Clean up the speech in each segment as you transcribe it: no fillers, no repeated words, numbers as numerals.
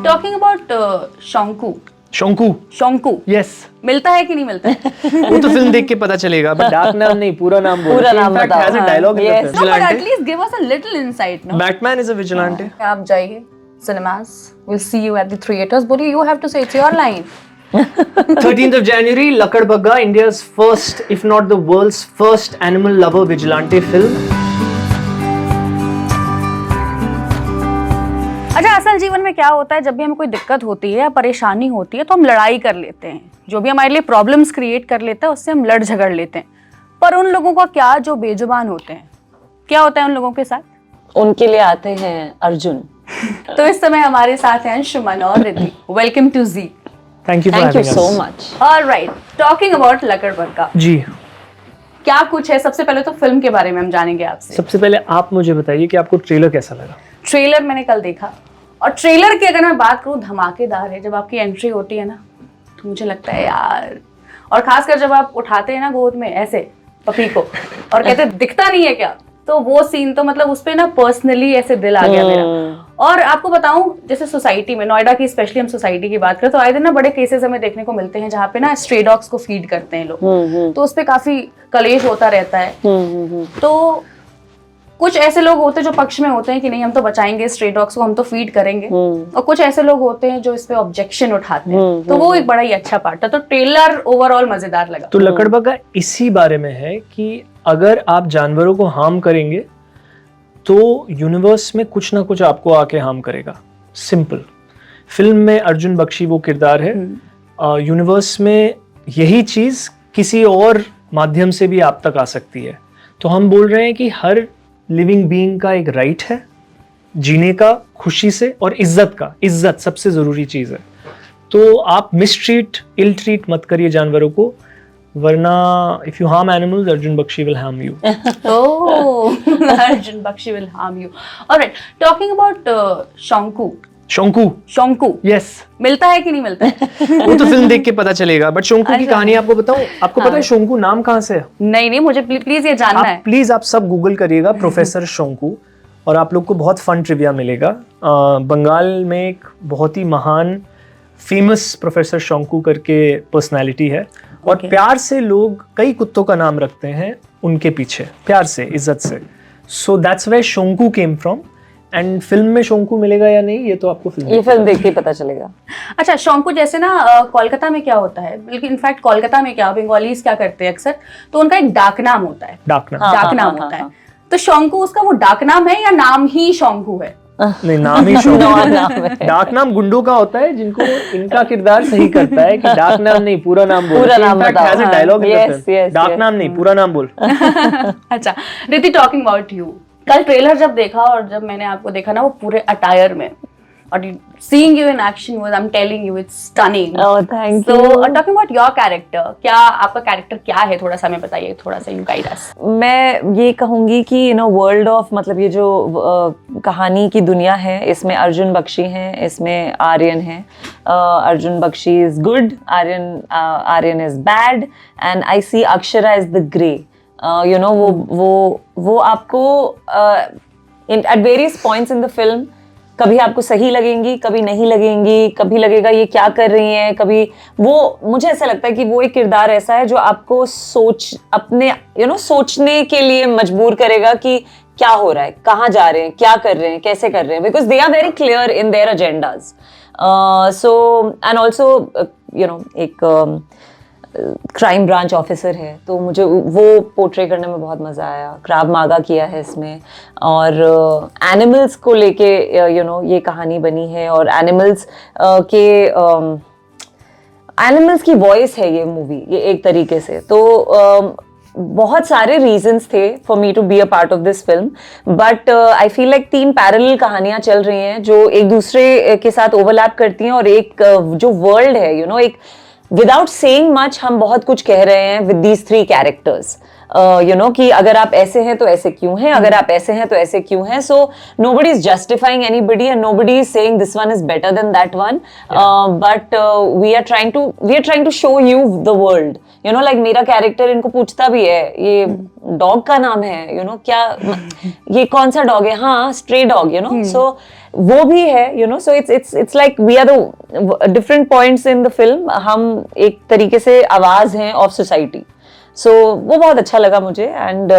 Talking about Shonku Shonku yes, मिलता है कि नहीं मिलता है? वो तो फिल्म देख के पता चलेगा, बट डार्क नाम नहीं, पूरा नाम बोलो। पूरा नाम इनफैक्ट बताओ, हैज अ हाँ, dialogue in the yes. No, but at film. least give us a little insight, no? Batman is a vigilante. आप जाइए cinemas, we'll see you at the theaters. बोलिए, you have to say, it's your line. 13th of January, Lakadbagga, India's first, if not the world's first animal lover vigilante film. अच्छा, असल जीवन में क्या होता है, जब भी हमें कोई दिक्कत होती है या परेशानी होती है तो हम लड़ाई कर लेते हैं। जो भी हमारे लिए प्रॉब्लम्स क्रिएट कर लेता है उससे हम लड़ झगड़ लेते हैं। पर उन लोगों का क्या जो बेजुबान होते हैं, क्या होता है उन लोगों के साथ? उनके लिए आते हैं अर्जुन। तो इस समय हमारे साथ हैं शुमन और Riddhi. Welcome to ji. Thank you for thank you having so us. Much. Alright, talking about Lakadbaggha, ji, क्या कुछ है? सबसे पहले तो फिल्म के बारे में हम जानेंगे आपसे। सबसे पहले आप मुझे बताइए कि आपको ट्रेलर कैसा लगा? ट्रेलर मैंने कल देखा, और ट्रेलर की अगर मैं बात करूं, धमाकेदार है। जब आपकी एंट्री होती है ना, तो मुझे लगता है यार, और खासकर जब आप उठाते हैं ना गोद में ऐसे पपी को और कहते हैं दिखता नहीं है क्या, तो वो सीन तो मतलब उस पे ना पर्सनली ऐसे दिल आ गया मेरा। और आपको बताऊं, जैसे सोसाइटी में, नोएडा की स्पेशली हम सोसाइटी की बात करें तो आए दिन ना बड़े केसेस हमें देखने को मिलते हैं जहाँ पे ना स्ट्रे डॉग्स को फीड करते हैं लोग, तो उस पे काफी कलेश होता रहता है। तो कुछ ऐसे लोग होते हैं जो पक्ष में होते हैं कि नहीं, हम तो बचाएंगे स्ट्रे डॉग्स को, हम तो फीड करेंगे, और कुछ ऐसे लोग होते हैं जो इस पे ऑब्जेक्शन उठाते हैं। तो वो एक बड़ा ही अच्छा पार्ट था। तो ट्रेलर ओवरऑल मजेदार लगा। तो लकड़बग्गा इसी बारे में है कि अगर आप जानवरों को हार्म करेंगे तो यूनिवर्स में कुछ ना कुछ आपको आके हार्म करेगा। सिंपल। फिल्म में अर्जुन बख्शी वो किरदार है। यूनिवर्स में यही चीज किसी और माध्यम से भी आप तक आ सकती है। तो हम बोल रहे हैं कि हर लिविंग बीइंग का एक राइट है जीने का, खुशी से, और इज्जत का। इज्जत सबसे जरूरी चीज है। तो आप मिसट्रीट, इल ट्रीट मत करिए जानवरों को, वरना if you harm animals, Arjun Bakshi will harm you. Arjun Bakshi will harm you. Alright, talking about Shonku yes, मिलता है कि नहीं मिलता है? वो तो फिल्म देख के पता चलेगा। बट शोंकू की कहानी आपको बताऊं? आपको पता है शोंकू नाम कहाँ से है? नहीं, मुझे प्लीज ये जानना है। प्लीज आप सब गूगल करिएगा प्रोफेसर शोंकू, और आप लोग को बहुत फन ट्रिविया मिलेगा। बंगाल में एक बहुत ही महान फेमस प्रोफेसर शोंकू करके पर्सनालिटी है, और प्यार से लोग कई कुत्तों का नाम रखते हैं उनके पीछे, प्यार से, इज्जत से। So that's where Shonku came from. And film में शोंकू मिलेगा या नहीं, ये तो आपको ये फिल्म देख के पता चलेगा। अच्छा, शोंकू जैसे ना कोलकाता में क्या होता है, बल्कि इनफैक्ट कोलकाता में क्या, बंगालीज क्या करते हैं अक्सर, तो उनका एक डाक नाम होता है। डाक नाम होता है। तो शोंकू उसका वो डाक नाम है या नाम ही शोंकू है? नहीं, नाम ही शोंकू। डाक नाम गुंडों का होता है जिनको इनका किरदार सही करता है कि डाक नाम नहीं, पूरा नाम बोल। पूरा नाम in fact has a dialogue in the film, डाक नाम नहीं, पूरा नाम बोल। अच्छा रिद्धि, टॉकिंग अबाउट यू, कल ट्रेलर जब देखा और जब मैंने आपको देखा ना वो पूरे अटायर में, और seeing you in action was, I'm telling you, it's stunning. Oh, thank you. So, talking about your character, क्या आपका कैरेक्टर क्या है, थोड़ा सा हमें बताइए, थोड़ा सा you guide us. मैं ये कहूँगी कि वर्ल्ड ऑफ, मतलब ये जो कहानी की दुनिया है, इसमें अर्जुन बख्शी हैं, इसमें आर्यन है। Arjun Bakshi is good, Aryan is bad, and I see Akshara is the grey. वो आपको at various points in the film कभी आपको सही लगेंगी, कभी नहीं लगेंगी, कभी लगेगा ये क्या कर रही हैं, कभी वो, मुझे ऐसा लगता है कि वो एक किरदार ऐसा है जो आपको सोचने के लिए मजबूर करेगा कि क्या हो रहा है, कहाँ जा रहे हैं, क्या कर रहे हैं, कैसे कर रहे हैं, because they are very clear in their agendas. So and also एक क्राइम ब्रांच ऑफिसर है, तो मुझे वो पोर्ट्रे करने में बहुत मज़ा आया। क्राव मागा किया है इसमें, और एनिमल्स को लेके ये कहानी बनी है, और एनिमल्स की वॉइस है ये मूवी, ये एक तरीके से। तो बहुत सारे रीजंस थे for me to be a part of this film, but I feel like 3 parallel कहानियां चल रही हैं जो एक दूसरे के साथ ओवरलैप करती हैं, और एक जो वर्ल्ड है एक विदाउट सेइंग मच हम बहुत कुछ कह रहे हैं विद दीज 3 कैरेक्टर्स, कि अगर आप ऐसे हैं तो ऐसे क्यों हैं, अगर आप ऐसे हैं तो ऐसे क्यों हैं। So nobody is justifying anybody and nobody is saying this one is better than that one, but we are trying to show you the world. Like मेरा कैरेक्टर इनको पूछता भी है, ये डॉग का नाम है, क्या ये कौन सा डॉग है, हाँ स्ट्रे डॉग, सो वो भी है, you know, so it's like we are the different points in the film. हम एक तरीके से आवाज हैं of society. So वो बहुत अच्छा लगा मुझे, and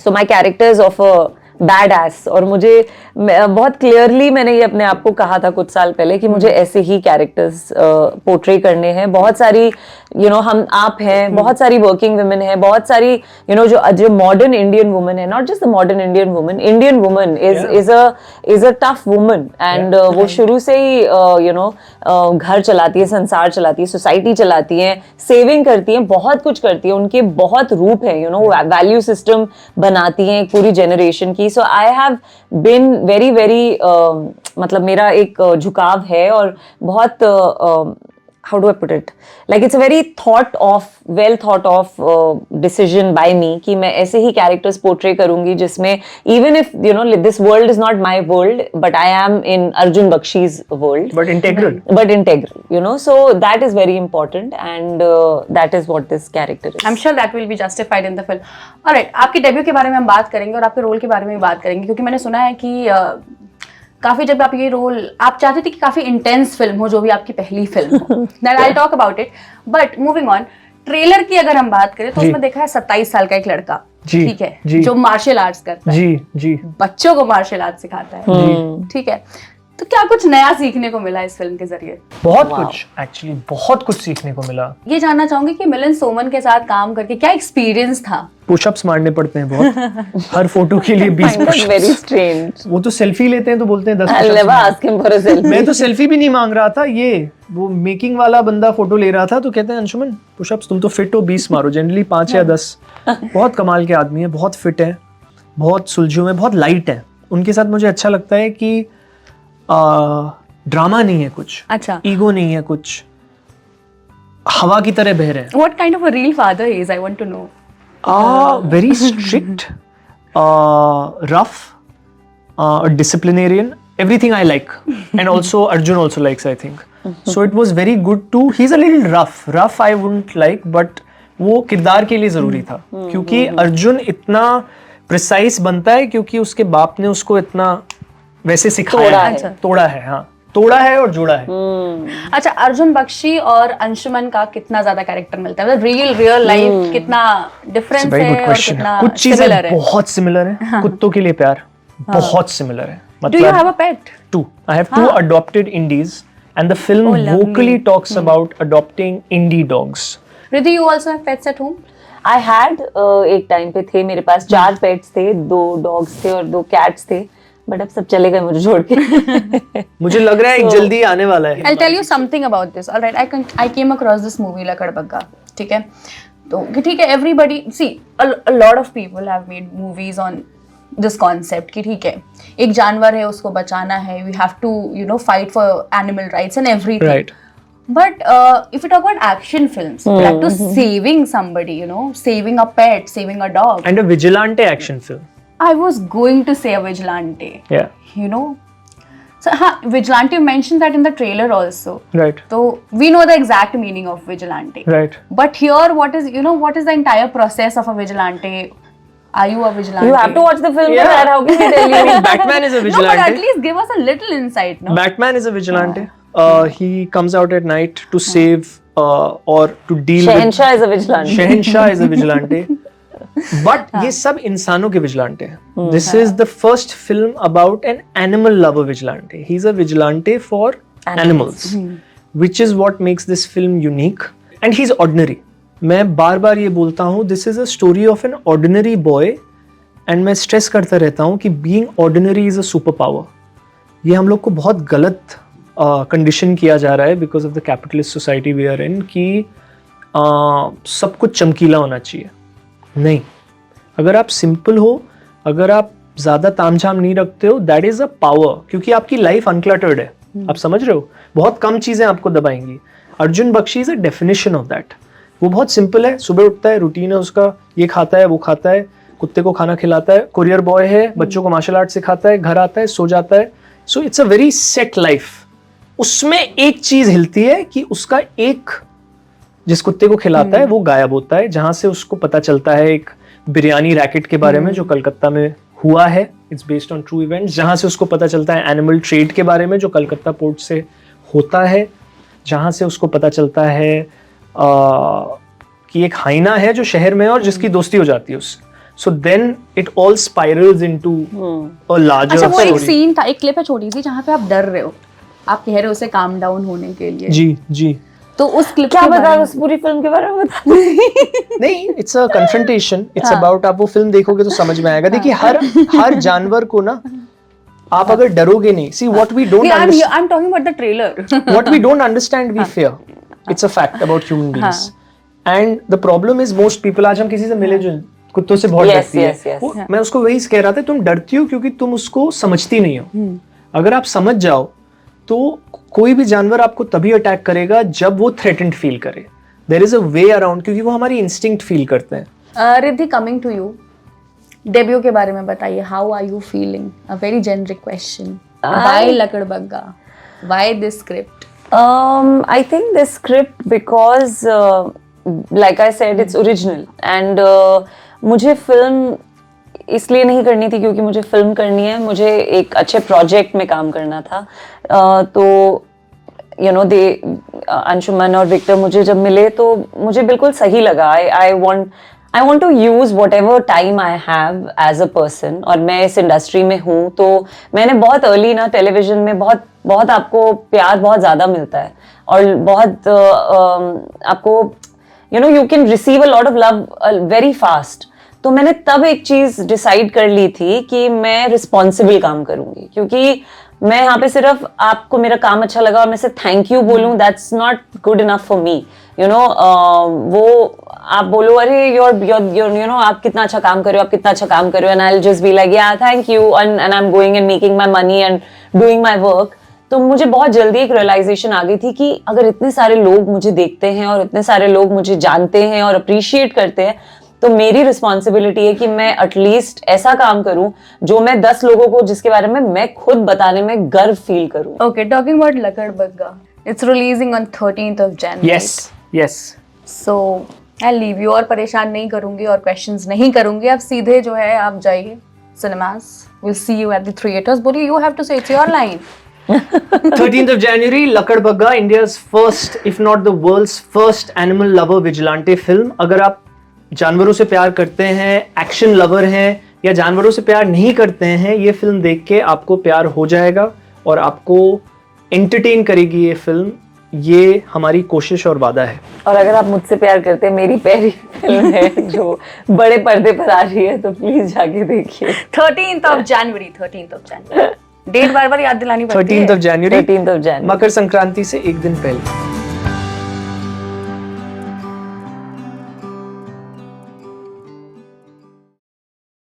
so my character is of a badass, और मुझे बहुत क्लियरली मैंने ये अपने आप को कहा था कुछ साल पहले कि मुझे ऐसे ही कैरेक्टर्स पोर्ट्रे करने हैं. बहुत सारी हम आप हैं, बहुत सारी वर्किंग वुमेन है, बहुत सारी जो मॉडर्न इंडियन वुमन है, not just the modern Indian woman is a tough woman, and वो शुरू से ही घर चलाती है, संसार चलाती है, सोसाइटी चलाती है, सेविंग करती है, बहुत कुछ करती है. उनके बहुत रूप है, वैल्यू सिस्टम बनाती हैं एक पूरी जनरेशन की. So I have been very very मतलब मेरा एक झुकाव है, और बहुत how do I put it? Like it's a very well thought of decision by me कि मैं ऐसे ही characters portray करूँगी जिसमें even if this world is not my world, but I am in Arjun Bakshi's world. But integral. So that is very important, and that is what this character is. I'm sure that will be justified in the film. Alright, आपके debut के बारे में हम बात करेंगे और आपके role के बारे में भी बात करेंगे, क्योंकि मैंने सुना है कि काफी जब आप ये रोल आप चाहते थे कि काफी इंटेंस फिल्म हो, जो भी आपकी पहली फिल्म हो. Then I'll talk about it. But moving on, trailer की अगर हम बात करें तो उसमें देखा है 27 साल का एक लड़का, ठीक है, जो मार्शल आर्ट्स करता है, जी बच्चों को मार्शल आर्ट्स सिखाता है, ठीक है. तो क्या कुछ नया सीखने को मिला इस फिल्म के जरिए? बहुत कुछ, एक्चुअली बहुत कुछ सीखने को मिला. ये जानना चाहूंगी कि मिलिंद सोमन के साथ काम करके क्या एक्सपीरियंस था? पुशअप्स मारने पड़ते हैं बहुत. हर फोटो के लिए 20 पुशअप्स. Very strange. वो तो सेल्फी लेते हैं तो बोलते हैं 10 I'll never ask him for a selfie. मैं तो सेल्फी भी नहीं मांग रहा था. वो मेकिंग वाला बंदा फोटो ले रहा था तो कहते हैं अंशुमन पुशअप्स तुम तो फिट हो, 20 मारो. जनरली 5 या 10. बहुत कमाल के आदमी है, बहुत फिट है, बहुत सुलझे में, बहुत लाइट है. उनके साथ मुझे अच्छा लगता है कि ड्रामा नहीं है कुछ, अच्छा, ईगो नहीं है कुछ, हवा की तरह बह रहे हैं. What kind of a real father he is? I want to know. Very strict, rough, disciplinarian, everything I like. And also Arjun also likes, I think. So it was very good to, he's a little rough I wouldn't like, but वो किरदार के लिए जरूरी था, क्योंकि अर्जुन इतना precise बनता है क्योंकि उसके बाप ने उसको इतना वैसे सिखाया है, तोड़ा है, हाँ, तोड़ा है और जोड़ा है. अच्छा, अर्जुन बख्शी और अंशुमन का कितना ज्यादा कैरेक्टर मिलता है? मतलब रियल लाइफ कितना डिफरेंस है और कितना कुछ चीजें बहुत सिमिलर है. कुत्तों के लिए प्यार बहुत सिमिलर है. Do you have a pet? 2. I have 2 adopted indies, and the film vocally talks about adopting indie dogs. Riddhi, you also have pets at home? I had एक टाइम पे थे मेरे पास 4 पेट्स थे, 2 डॉग्स थे और 2 cats थे, but अब सब चले गए मुझे छोड़ के. मुझे लग रहा है एक जल्दी आने वाला है. I'll tell you something about this. All right, I came across this movie लकड़बग्गा, ठीक है. तो ठीक है, everybody see a lot of people have made movies on this concept कि ठीक है, एक जानवर है, उसको बचाना है, we have to fight for animal rights and everything. Right. But if you talk about action films, like to saving somebody, saving a pet, saving a dog. And a vigilante action film. I was going to say a vigilante. Yeah. So vigilante, you mentioned that in the trailer also. Right. So we know the exact meaning of vigilante. Right. But here, what is the entire process of a vigilante? Are you a vigilante? You have to watch the film. Yeah. How can we tell you? Batman is a No, vigilante. but at least give us a little insight, no? Batman is a vigilante. He comes out at night to save or to deal with. Shahenshah is a vigilante. Shahenshah is a vigilante. But ये सब इंसानों के vigilante हैं. This is the first film about an animal lover vigilante. He's a vigilante for animals, which is what makes this film unique. And he's ordinary. मैं बार बार ये बोलता हूँ, this is a story of an ordinary boy, and मैं stress करता रहता हूँ कि being ordinary is a superpower. ये हम लोग को बहुत गलत कंडीशन किया जा रहा है because of the capitalist society we are in कि सब कुछ चमकीला होना चाहिए. नहीं, अगर आप सिंपल हो, अगर आप ज़्यादा तामझाम नहीं रखते हो, दैट इज़ अ पावर, क्योंकि आपकी लाइफ अनक्लटर्ड है. आप समझ रहे हो, बहुत कम चीज़ें आपको दबाएंगी. Arjun Bakshi is a definition of that. वो बहुत सिंपल है, सुबह उठता है, रूटीन है उसका, ये खाता है, वो खाता है, कुत्ते को खाना खिलाता है, कुरियर बॉय है, बच्चों को मार्शल आर्ट सिखाता है, घर आता है, सो जाता है. So it's a very set life. उसमें एक चीज़ हिलती है कि उसका एक जिस कुत्ते को खिलाता है वो गायब होता है, जहां से उसको पता चलता है एक बिरयानी रैकेट के बारे में जो कलकत्ता में हुआ है, it's based on true events, जहाँ से उसको पता चलता है एनिमल ट्रेड के बारे में जो कलकत्ता पोर्ट से होता है, जहाँ से उसको पता चलता है कि एक हाइना है जो शहर में है और जिसकी दोस्ती हो जाती है उससे. So then it all spirals into a larger अच्छा, वो एक story. सीन था, एक क्लिप है छोटी सी जहाँ पे आप डर रहे हो, आप कह रहे हो उसे काम डाउन होने के लिए. जी. तो उस क्लिप क्या के बता बारे में उस पूरी फिल्म के बारे में बता. नहीं, it's a confrontation. It's हाँ. about, आप वो फिल्म देखोगे तो समझ में आएगा. देखिए हर जानवर को ना आप अगर डरोगे नहीं, see what we don't understand. I'm talking about the trailer. What we don't understand we fear. It's a fact about human beings. And the problem is most people, आज हम किसी से मिले जो कुत्तों से बहुत डरती है, मैं उसको वही कह रहा था, तुम डरती हो क्योंकि तुम उसको समझती नहीं हो. अगर आप समझ जाओ तो कोई भी जानवर आपको तभी अटैक करेगा जब वो थ्रेटेंड फील करे. There is a way around, क्योंकि वो हमारी इंस्टिंक्ट फील करते हैं. Riddhi, coming to you, debut के बारे में बताइए. How are you feeling? A very generic question. Why Lakadbaggha? Why this script? I think this script because like I said it's original and मुझे फिल्म इसलिए नहीं करनी थी क्योंकि मुझे फिल्म करनी है, मुझे एक अच्छे प्रोजेक्ट में काम करना था. तो यू नो दे अंशुमन और विक्टर मुझे जब मिले तो मुझे बिल्कुल सही लगा. I want to use whatever time I have as a person, और मैं इस इंडस्ट्री में हूँ तो मैंने बहुत अर्ली ना टेलीविजन में बहुत आपको प्यार बहुत ज़्यादा मिलता है और बहुत आपको you know you can receive a lot of love very fast. तो मैंने तब एक चीज़ डिसाइड कर ली थी कि मैं रिस्पॉन्सिबल काम करूँगी, क्योंकि मैं यहाँ पे सिर्फ आपको मेरा काम अच्छा लगा और मैं सिर्फ थैंक यू बोलूँ, that's not good enough for me. You know वो आप बोलो अरे योर यू नो आप कितना अच्छा काम कर रहे हो, आप कितना अच्छा काम कर रहे हो, and I will just be like yeah thank you and I am going and making my money and doing my work. तो मुझे बहुत जल्दी एक रियलाइजेशन आ गई थी कि अगर इतने सारे लोग मुझे देखते हैं और इतने सारे लोग मुझे जानते हैं और अप्रिशिएट करते हैं तो मेरी रिस्पॉन्सिबिलिटी है कि मैं एटलीस्ट ऐसा काम करूं जो मैं 10 लोगों को जिसके बारे में मैं खुद बताने में गर्व फील करूं. Okay, talking about लकड़बग्गा, it's releasing on 13th of January. Yes. So I'll leave you, और परेशान नहीं करूंगी और questions नहीं करूंगी. आप सीधे जो है आप जाइए cinemas. We'll see you at the theaters. बोलिए, you have to say, it's your line. 13th of January, लकड़बग्गा, India's first, if not the world's first animal lover vigilante film. अगर आप जानवरों से प्यार करते हैं, एक्शन लवर हैं, या जानवरों से प्यार नहीं करते हैं, ये फिल्म देख के आपको प्यार हो जाएगा और आपको एंटरटेन करेगी ये फिल्म. ये हमारी कोशिश और वादा है. और अगर आप मुझसे प्यार करते हैं, मेरी पहली फिल्म है जो बड़े पर्दे पर आ रही है, तो प्लीज जाके देखिए. 13th of January. डेट बार बार याद दिलानी पड़ती है. 13th of January, 13th of January. Makar Sankranti से एक दिन पहले.